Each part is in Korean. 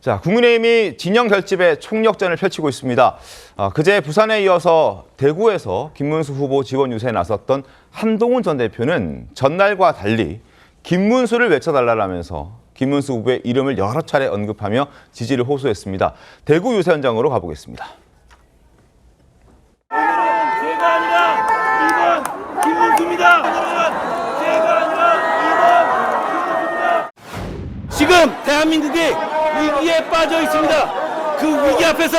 자, 국민의힘이 진영 결집의 총력전을 펼치고 있습니다. 그제 부산에 이어서 대구에서 김문수 후보 지원 유세에 나섰던 한동훈 전 대표는 전날과 달리 김문수를 외쳐달라면서 김문수 후보의 이름을 여러 차례 언급하며 지지를 호소했습니다. 대구 유세 현장으로 가보겠습니다. 제가 아니라 2번 김문수입니다. 오늘은 제가 아니라 2번 김문수입니다. 지금 대한민국이 위기에 빠져 있습니다. 그 위기 앞에서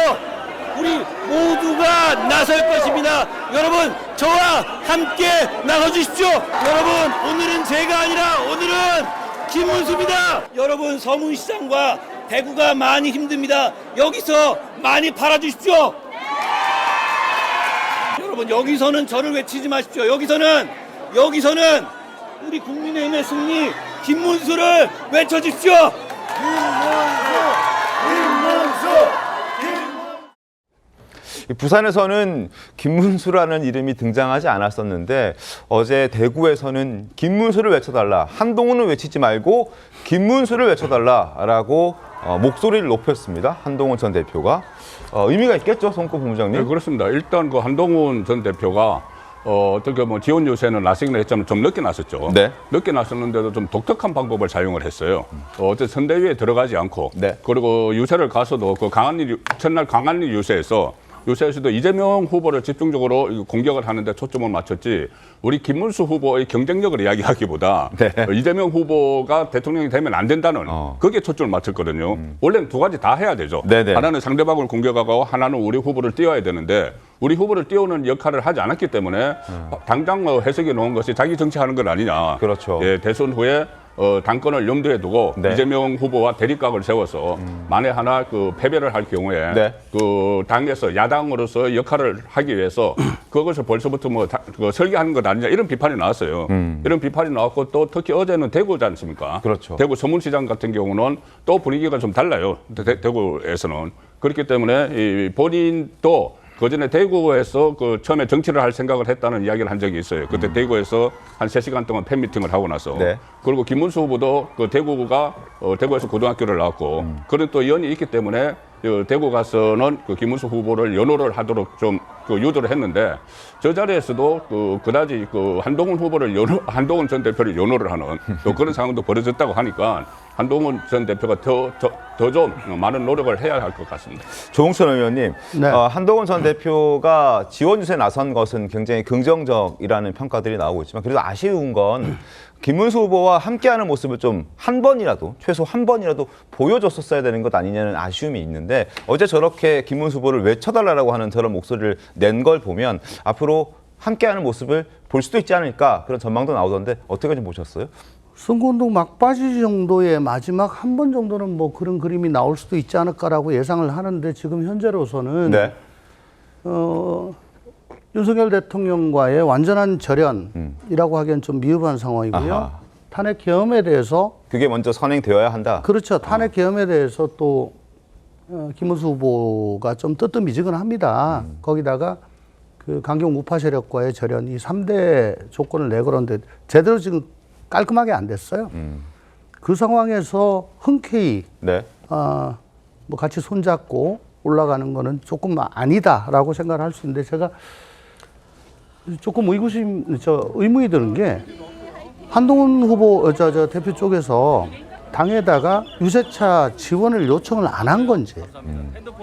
우리 모두가 나설 것입니다. 여러분, 저와 함께 나서주십시오. 여러분, 오늘은 제가 아니라 오늘은 김문수입니다. 여러분, 서문시장과 대구가 많이 힘듭니다. 여기서 많이 팔아주십시오. 여러분, 여기서는 저를 외치지 마십시오. 여기서는 우리 국민의힘의 승리 김문수를 외쳐주십시오. 부산에서는 김문수라는 이름이 등장하지 않았었는데 어제 대구에서는 김문수를 외쳐달라, 한동훈을 외치지 말고 김문수를 외쳐달라라고 목소리를 높였습니다. 한동훈 전 대표가. 의미가 있겠죠, 송구 본부장님? 네, 그렇습니다. 일단 그 한동훈 전 대표가 어떻게 뭐 지원 유세는 나서긴 했지만 좀 늦게 나섰죠. 네. 늦게 나섰는데도 좀 독특한 방법을 사용을 했어요. 어제 선대위에 들어가지 않고, 네. 그리고 유세를 가서도 그 첫날 강한리 유세에서도 이재명 후보를 집중적으로 공격을 하는데 초점을 맞췄지, 우리 김문수 후보의 경쟁력을 이야기하기보다 네. 이재명 후보가 대통령이 되면 안 된다는 거기에 초점을 맞췄거든요. 원래는 두 가지 다 해야 되죠. 네네. 하나는 상대방을 공격하고 하나는 우리 후보를 띄워야 되는데 우리 후보를 띄우는 역할을 하지 않았기 때문에 당장 해석해 놓은 것이 자기 정치하는 건 아니냐. 그렇죠. 예, 대선 후에 당권을 염두에 두고 네. 이재명 후보와 대립각을 세워서 만에 하나 그 패배를 할 경우에 네. 그 당에서 야당으로서 역할을 하기 위해서 그것을 벌써부터 그 설계하는 것 아니냐 이런 비판이 나왔어요. 이런 비판이 나왔고 또 특히 어제는 대구지 않습니까? 그렇죠. 대구 서문시장 같은 경우는 또 분위기가 좀 달라요. 대구에서는. 그렇기 때문에 이 본인도 그전에 대구에서 그 처음에 정치를 할 생각을 했다는 이야기를 한 적이 있어요. 그때 대구에서 한 3시간 동안 팬미팅을 하고 나서. 네. 그리고 김문수 후보도 그 대구에서 고등학교를 나왔고 그런 또 연이 있기 때문에 대구 가서는 그 김문수 후보를 연호를 하도록 좀 그 유도를 했는데 저 자리에서도 그다지 한동훈 전 대표를 연호를 하는 또 그런 상황도 벌어졌다고 하니까 한동훈 전 대표가 더 좀 많은 노력을 해야 할 것 같습니다. 조홍천 의원님, 네. 한동훈 전 대표가 지원 유세에 나선 것은 굉장히 긍정적이라는 평가들이 나오고 있지만 그래도 아쉬운 건 김문수 후보와 함께하는 모습을 좀 최소 한 번이라도 보여줬었어야 되는 것 아니냐는 아쉬움이 있는데 어제 저렇게 김문수 후보를 외쳐달라고 하는 저런 목소리를 낸 걸 보면 앞으로 함께하는 모습을 볼 수도 있지 않을까 그런 전망도 나오던데 어떻게 좀 보셨어요? 선거운동 막바지 정도의 마지막 한 번 정도는 뭐 그런 그림이 나올 수도 있지 않을까라고 예상을 하는데 지금 현재로서는 네. 윤석열 대통령과의 완전한 절연이라고 하기엔 좀 미흡한 상황이고요. 아하. 탄핵 계엄에 대해서 그게 먼저 선행되어야 한다. 그렇죠. 탄핵 계엄에 대해서 또 김문수 후보가 좀 뜨뜻미지근합니다. 거기다가 그 강경 우파 세력과의 절연 이 3대 조건을 내걸었는데 제대로 지금 깔끔하게 안 됐어요. 그 상황에서 흔쾌히 네. 뭐 같이 손잡고 올라가는 거는 조금 아니다라고 생각을 할 수 있는데 제가 조금 의문이 드는 게 한동훈 후보 저 대표 쪽에서 당에다가 유세차 지원을 요청을 안 한 건지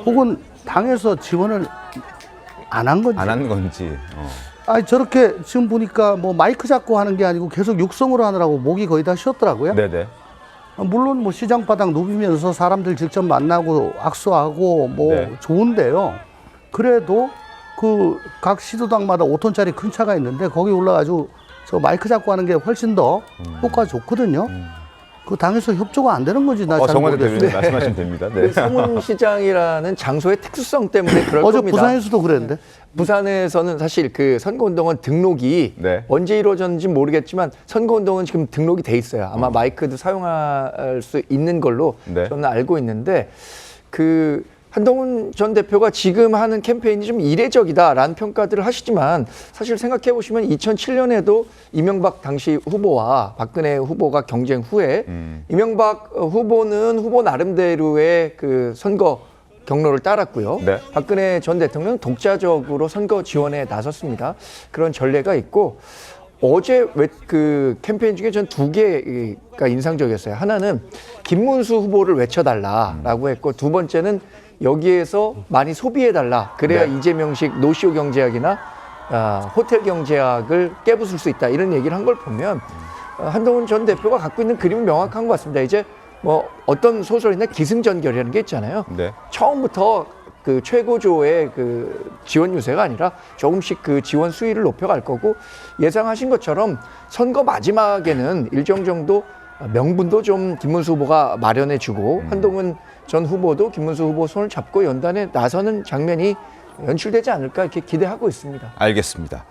혹은 당에서 지원을 안 한 건지. 안 한 건지. 아니 저렇게 지금 보니까 뭐 마이크 잡고 하는 게 아니고 계속 육성으로 하느라고 목이 거의 다 쉬었더라고요. 네네. 물론 뭐 시장 바닥 누비면서 사람들 직접 만나고 악수하고 뭐 네. 좋은데요. 그래도 그 각 시도당마다 5톤짜리 큰 차가 있는데 거기 올라가지고 저 마이크 잡고 하는 게 훨씬 더 효과가 좋거든요. 그 당에서 협조가 안 되는 건지 나 잘 정말 모르겠어요. 대표님 말씀하시면 됩니다. 네. 서문시장이라는 장소의 특수성 때문에 그럴 어제 겁니다. 부산에서도 그랬는데. 부산에서는 사실 그 선거운동은 등록이 네. 언제 이루어졌는지 모르겠지만 선거운동은 지금 등록이 돼 있어요. 아마 마이크도 사용할 수 있는 걸로 네. 저는 알고 있는데 그 한동훈 전 대표가 지금 하는 캠페인이 좀 이례적이다라는 평가들을 하시지만 사실 생각해 보시면 2007년에도 이명박 당시 후보와 박근혜 후보가 경쟁 후에 이명박 후보는 후보 나름대로의 그 선거 경로를 따랐고요. 네. 박근혜 전 대통령은 독자적으로 선거 지원에 나섰습니다. 그런 전례가 있고 어제 그 캠페인 중에 전 두 개가 인상적이었어요. 하나는 김문수 후보를 외쳐달라라고 했고 두 번째는 여기에서 많이 소비해달라. 그래야 네. 이재명식 노쇼 경제학이나 호텔 경제학을 깨부술 수 있다. 이런 얘기를 한 걸 보면 한동훈 전 대표가 갖고 있는 그림은 명확한 것 같습니다. 이제 뭐 어떤 소설이나 기승전결이라는 게 있잖아요. 네. 처음부터 그 최고조의 그 지원 유세가 아니라 조금씩 그 지원 수위를 높여갈 거고 예상하신 것처럼 선거 마지막에는 일정 정도 명분도 좀 김문수 후보가 마련해주고 한동훈 전 후보도 김문수 후보 손을 잡고 연단에 나서는 장면이 연출되지 않을까 이렇게 기대하고 있습니다. 알겠습니다.